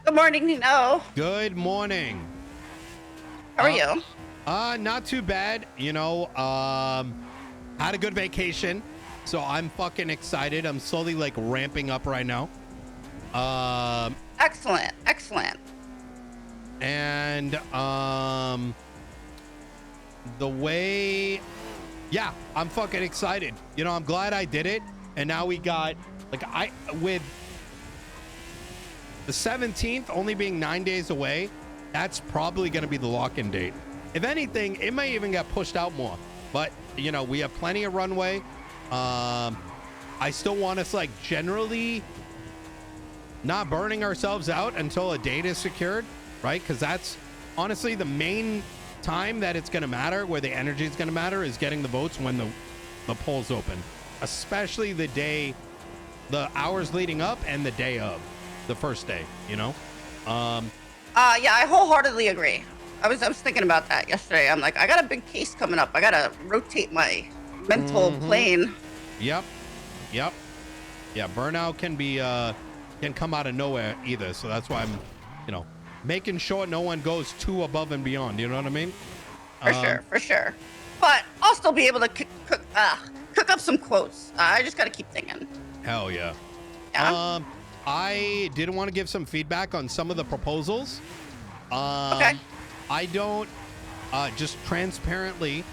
Good morning, Nino. Good morning. How are you? Not too bad. Had a good vacation, so I'm fucking excited. I'm slowly like ramping up right now. Excellent, excellent. And the way, yeah, I'm fucking excited. I'm glad I did it. And now we got with the 17th only being 9 days away, that's probably going to be the lock-in date. If anything, it may even get pushed out more. But, we have plenty of runway. I still want us, generally not burning ourselves out until a date is secured, right? Because that's honestly the main time that it's going to matter, where the energy is going to matter, is getting the votes when the polls open. Especially the hours leading up and the day of. The first day, Yeah, I wholeheartedly agree. I was thinking about that yesterday. I'm like, I got a big case coming up. I gotta rotate my mental plane. Yep. Yeah, burnout can come out of nowhere either. So that's why I'm, making sure no one goes too above and beyond. You know what I mean? For sure. But I'll still be able to cook up some quotes. I just gotta keep thinking. Hell yeah. Yeah. I did want to give some feedback on some of the proposals. Okay. I don't, just transparently,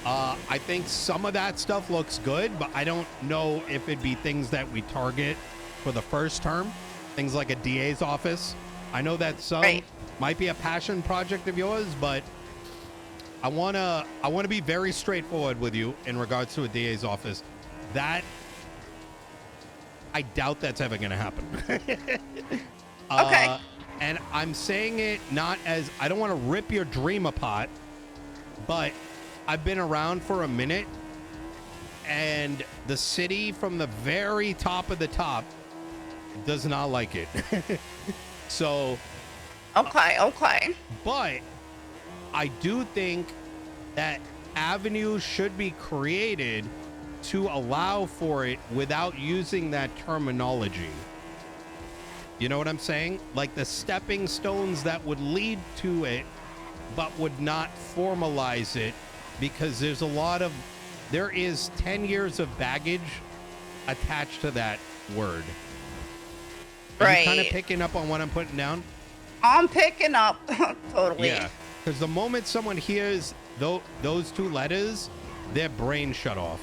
I think some of that stuff looks good, but I don't know if it'd be things that we target for the first term. Things like a DA's office. I know that some might be a passion project of yours, but I wanna be very straightforward with you in regards to a DA's office. I doubt that's ever going to happen. Okay. And I'm saying it not as, I don't want to rip your dream apart, but I've been around for a minute, and the city from the very top of the top does not like it. So. Okay. But I do think that avenues should be created to allow for it without using that terminology. You know what I'm saying? Like the stepping stones that would lead to it, but would not formalize it, because there is 10 years of baggage attached to that word. Are you kind of picking up on what I'm putting down? I'm picking up. Totally. Yeah, because the moment someone hears those two letters, their brain shut off.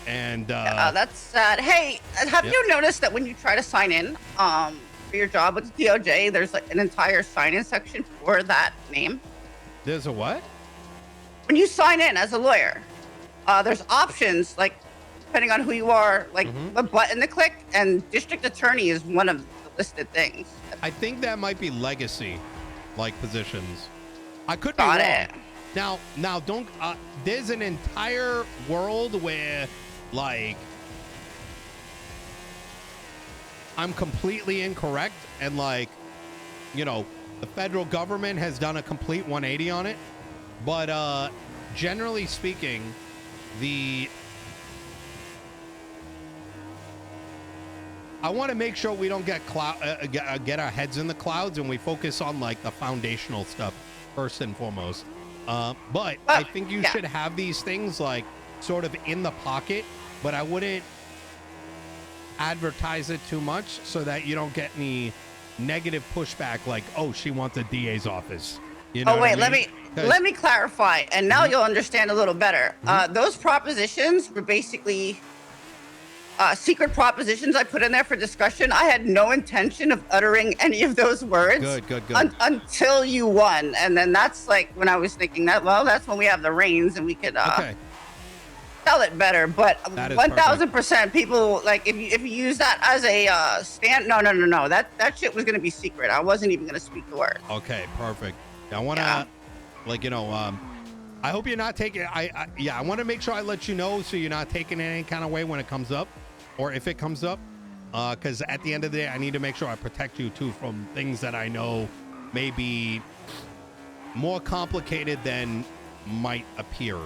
That's sad. Hey, have you noticed that when you try to sign in for your job with the DOJ, there's like an entire sign-in section for that name? There's a what? When you sign in as a lawyer, there's options, like depending on who you are, like a button to click, and district attorney is one of the listed things. I think that might be legacy positions. I could be Got wrong. it. Now, don't. There's an entire world where, I'm completely incorrect, and the federal government has done a complete 180 on it. But generally speaking, I want to make sure we don't get our heads in the clouds, and we focus on the foundational stuff first and foremost. But I think you should have these things sort of in the pocket, but I wouldn't advertise it too much so that you don't get any negative pushback oh, she wants a DA's office. You know what I mean? let me clarify, and now you'll understand a little better. Those propositions were basically secret propositions I put in there for discussion. I had no intention of uttering any of those words. Good. Until you won. And then that's when I was thinking that's when we have the reins and we could tell it better. But 1000% people, if you use that as a stand, no. That shit was going to be secret. I wasn't even going to speak the word. Okay, perfect. I want to, I hope you're not taking, I want to make sure I let you know so you're not taking it any kind of way when it comes up. Or if it comes up, because at the end of the day, I need to make sure I protect you too from things that I know may be more complicated than might appear.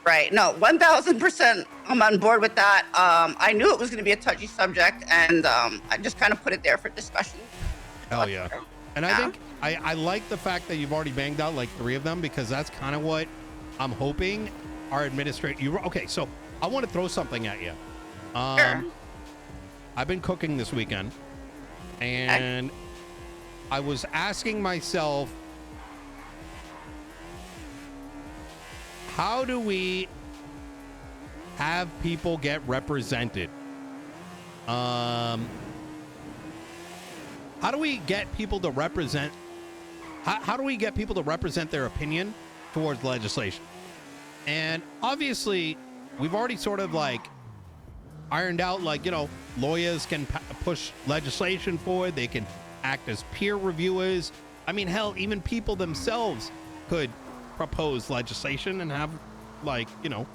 Right. No, 1000%. I'm on board with that. I knew it was going to be a touchy subject, and I just kind of put it there for discussion. Hell yeah. And I think I like the fact that you've already banged out like 3 of them, because that's kind of what I'm hoping our administrator. Okay, so I want to throw something at you. Sure. I've been cooking this weekend, and I was asking myself, how do we have people get represented? How do we get people to represent? How do we get people to represent their opinion towards legislation? And obviously, we've already sort of like ironed out, like, you know, lawyers can push legislation forward. They can act as peer reviewers. I mean, hell, even people themselves could propose legislation and have, like, you know,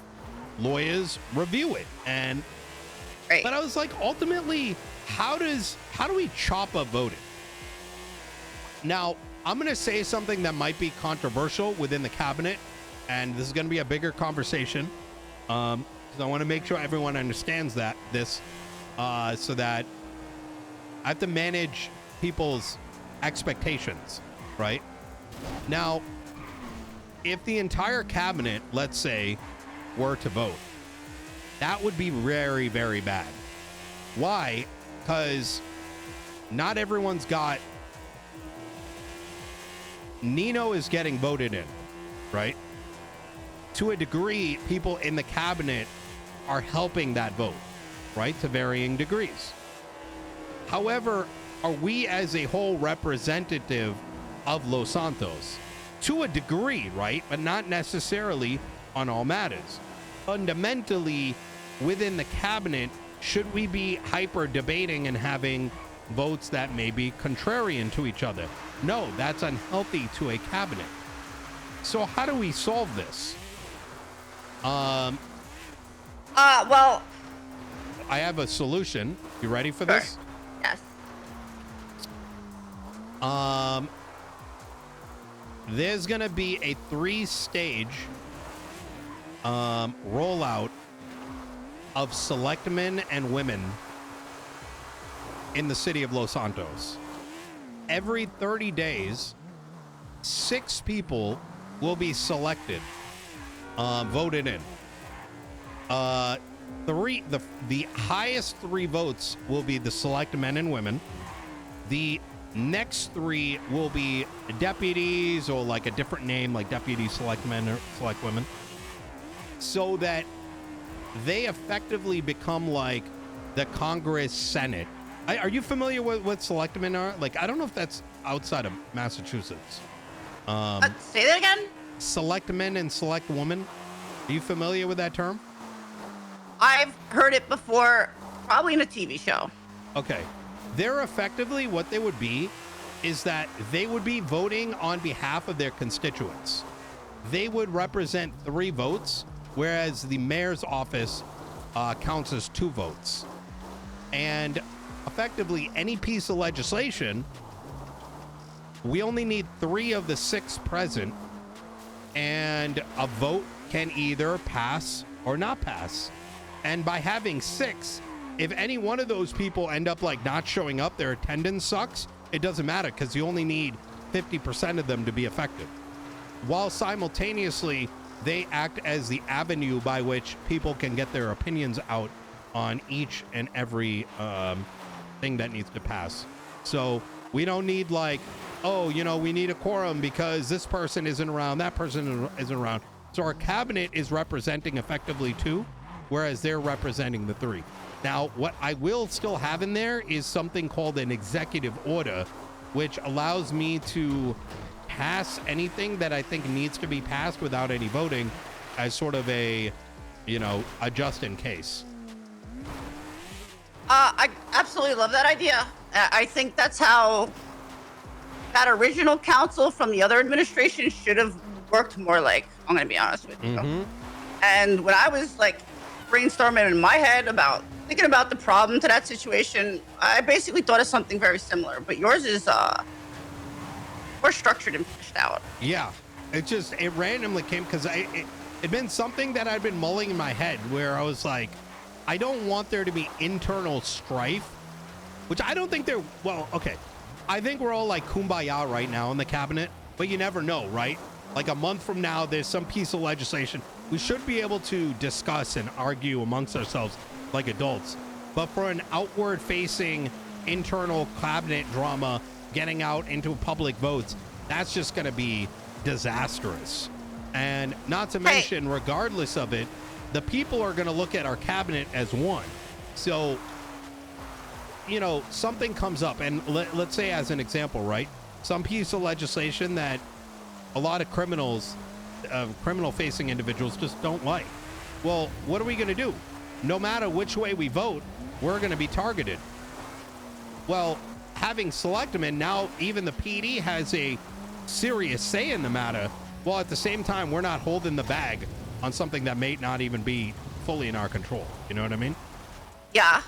lawyers review it. And but I was like, ultimately, how do we chop up voting? Now, I'm going to say something that might be controversial within the cabinet, and this is going to be a bigger conversation. So I want to make sure everyone understands this, so that I have to manage people's expectations, right? Now, if the entire cabinet, let's say, were to vote, that would be very, very bad. Why? Because not everyone's got... Nino is getting voted in, right? To a degree, people in the cabinet are helping that vote, right? To varying degrees. However, are we as a whole representative of Los Santos? To a degree, right? But not necessarily on all matters. Fundamentally, within the cabinet, should we be hyper debating and having votes that may be contrarian to each other? No, that's unhealthy to a cabinet. So how do we solve this? Well, I have a solution. You ready for this? Yes. There's gonna be a 3-stage rollout of selectmen and women in the city of Los Santos. Every 30 days, 6 people will be selected, voted in. The highest 3 votes will be the select men and women. The next 3 will be deputies, or like a different name, like deputy select men or select women, so that they effectively become like the Congress Senate. Are you familiar with what selectmen are? Like, I don't know if that's outside of Massachusetts. Say that again? Selectmen and select women. Are you familiar with that term? I've heard it before, probably in a TV show. Okay. They're effectively, what they would be is that they would be voting on behalf of their constituents. They would represent 3 votes, whereas the mayor's office counts as 2 votes. And effectively, any piece of legislation, we only need 3 of the 6 present, and a vote can either pass or not pass. And by having 6, if any one of those people end up like not showing up, their attendance sucks, it doesn't matter, because you only need 50% of them to be effective. While simultaneously, they act as the avenue by which people can get their opinions out on each and every thing that needs to pass. So we don't need like, oh, you know, we need a quorum because this person isn't around, that person isn't around. So our cabinet is representing effectively 2, whereas they're representing the 3. Now, what I will still have in there is something called an executive order, which allows me to pass anything that I think needs to be passed without any voting, as sort of a, you know, a just in case. I absolutely love that idea. I think that's how that original council from the other administration should have worked more like. I'm going to be honest with you. Mm-hmm. And when I was like brainstorming in my head about thinking about the problem to that situation, I basically thought of something very similar. But yours is more structured and fleshed out. Yeah, it randomly came because it'd been something that I'd been mulling in my head where I was like, I don't want there to be internal strife, which I don't think there, well, okay. I think we're all like kumbaya right now in the cabinet, but you never know, right? Like a month from now, there's some piece of legislation. We should be able to discuss and argue amongst ourselves like adults. But for an outward facing internal cabinet drama, getting out into public votes, that's just going to be disastrous. And not to mention, regardless of it, the people are going to look at our cabinet as one. So, you know, something comes up, and let's say as an example, right? Some piece of legislation that a lot of criminals, criminal-facing individuals just don't like. Well, what are we going to do? No matter which way we vote, we're going to be targeted. Well, having Selectmen, now even the PD has a serious say in the matter, while at the same time, we're not holding the bag on something that may not even be fully in our control. You know what I mean? Yeah.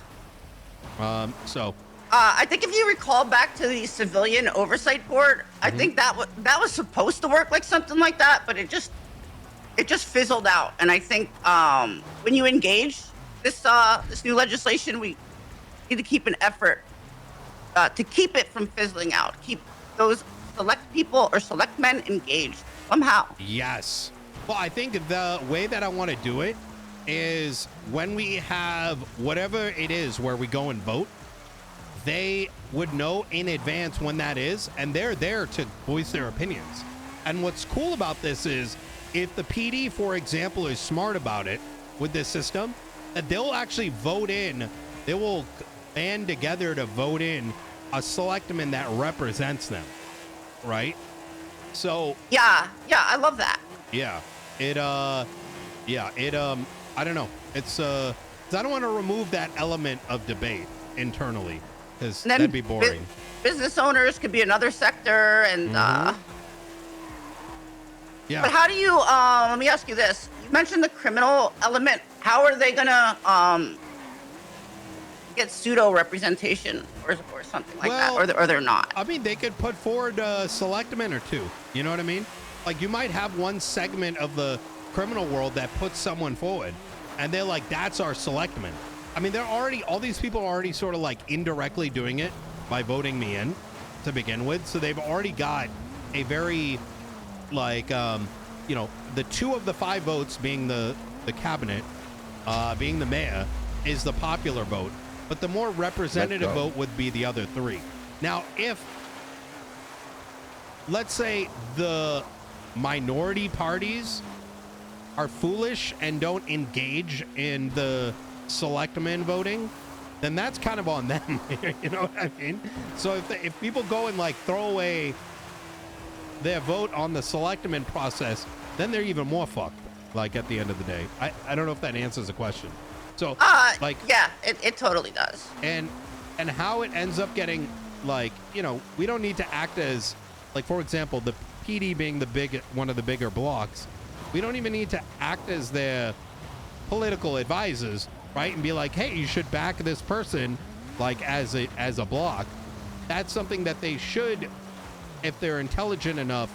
I think if you recall back to the civilian oversight board, I think that was supposed to work like something like that, but it just fizzled out. And I think when you engage this new legislation, we need to keep an effort to keep it from fizzling out. Keep those select people or select men engaged somehow. Yes. Well, I think the way that I want to do it is when we have whatever it is where we go and vote, they would know in advance when that is, and they're there to voice their opinions. And what's cool about this is if the PD, for example, is smart about it with this system, that they'll actually vote in, they will band together to vote in a selectman that represents them, right? So yeah, I love that. Yeah, I don't know. It's 'cause I don't want to remove that element of debate internally, because that'd be boring. Business owners could be another sector, and yeah. But how do you? Let me ask you this: you mentioned the criminal element. How are they gonna get pseudo representation or something like that, or they're not? I mean, they could put forward a selectman or two. You know what I mean? Like you might have one segment of the criminal world that puts someone forward, and they're like, "That's our selectman." I mean, all these people are already sort of like indirectly doing it by voting me in to begin with. So they've already got a very like, you know, the 2 of the 5 votes being the cabinet, being the mayor, is the popular vote. But the more representative vote would be the other 3. Now, if, let's say, the minority parties are foolish and don't engage in the selectmen voting, then that's kind of on them. You know what I mean? So if people go and like throw away their vote on the selectmen process, then they're even more fucked, like at the end of the day. I don't know if that answers the question. So like, yeah, it totally does. And how it ends up getting, like, you know, we don't need to act as, like, for example, the PD being one of the bigger blocks, we don't even need to act as their political advisors, right? And be like, hey, you should back this person, like, as a block. That's something that they should, if they're intelligent enough,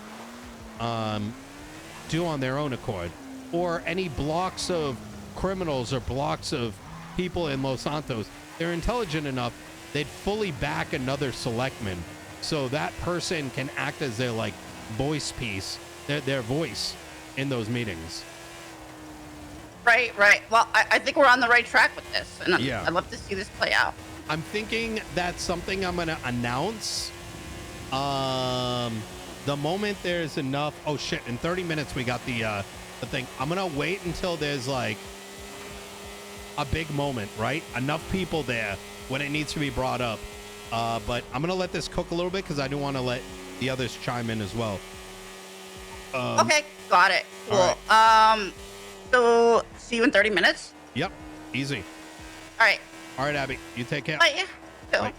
do on their own accord. Or any blocks of criminals or blocks of people in Los Santos, they're intelligent enough, they'd fully back another selectman, so that person can act as their, like, voice piece, their voice in those meetings. Right. Well, I think we're on the right track with this, and I'd love to see this play out. I'm thinking that's something I'm gonna announce the moment there's enough. Oh shit, in 30 minutes we got the thing. I'm gonna wait until there's like a big moment, right? Enough people there when it needs to be brought up. But I'm gonna let this cook a little bit because I do want to let the others chime in as well. Okay, got it. Cool. Right. So see you in 30 minutes. Yep, easy. All right. All right, Abby, you take care. Bye. Bye.